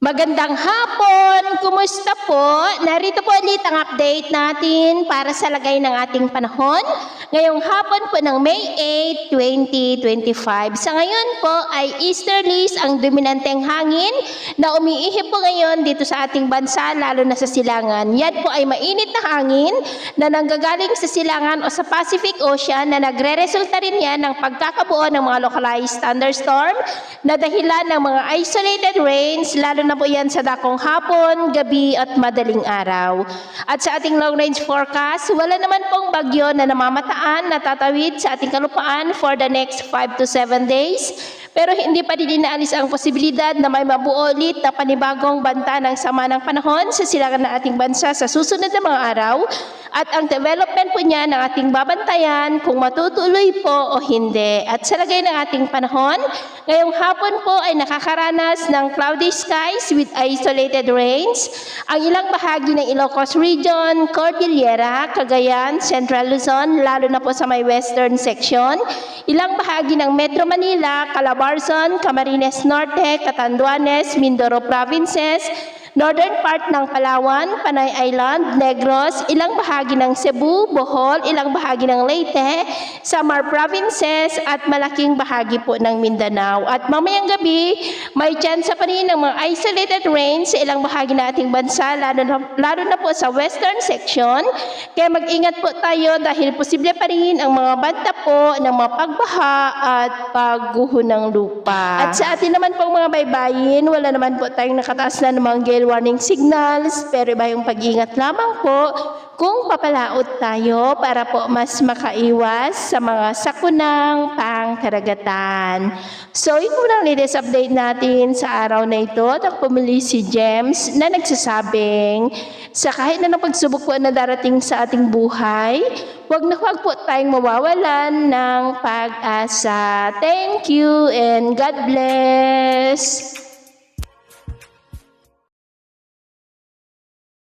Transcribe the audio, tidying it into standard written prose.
Magandang hapon! Kumusta po? Narito po ulit ang update natin para sa lagay ng ating panahon. Ngayong hapon po ng May 8, 2025. Sa ngayon po ay easterlies ang dominanteng hangin na umiihip po ngayon dito sa ating bansa, lalo na sa silangan. Yan po ay mainit na hangin na nanggagaling sa silangan o sa Pacific Ocean na nagre-resulta rin yan ng pagkakabuo ng mga localized thunderstorm na dahilan ng mga isolated rains, lalo na po yan sa dakong hapon, gabi at madaling araw. At sa ating long-range forecast, wala naman pong bagyo na namamataan na tatawid sa ating kalupaan for the next 5 to 7 days. Pero hindi pa din inaalis ang posibilidad na may mabuo ulit na panibagong banta ng sama ng panahon sa silangan ng ating bansa sa susunod na mga araw. At ang development po niya ng ating babantayan kung matutuloy po o hindi. At sa lagay ng ating panahon, ngayong hapon po ay nakakaranas ng cloudy skies with isolated rains. Ang ilang bahagi ng Ilocos Region, Cordillera, Cagayan, Central Luzon, lalo na po sa may western section. Ilang bahagi ng Metro Manila, Calabarzon, Camarines Norte, Catanduanes, Mindoro Provinces, northern part ng Palawan, Panay Island, Negros, ilang bahagi ng Cebu, Bohol, ilang bahagi ng Leyte, Samar Provinces, at malaking bahagi po ng Mindanao. At mamayang gabi, may chance pa rin ng mga isolated rains sa ilang bahagi ng ating bansa, lalo na po sa western section. Kaya mag-ingat po tayo dahil posible pa rin ang mga banta po ng mga pagbaha at pagguho ng lupa. At sa atin naman pong mga baybayin, wala naman po tayong nakataas na namang gale warning signals, pero iba yung pag-ingat lamang po kung papalaot tayo para po mas makaiwas sa mga sakunang pangkaragatan. So, ito lang latest update natin sa araw na ito. At pumili si James na nagsasabing sa kahit na pagsubok po na darating sa ating buhay, huwag po tayong mawawalan ng pag-asa. Thank you and God bless!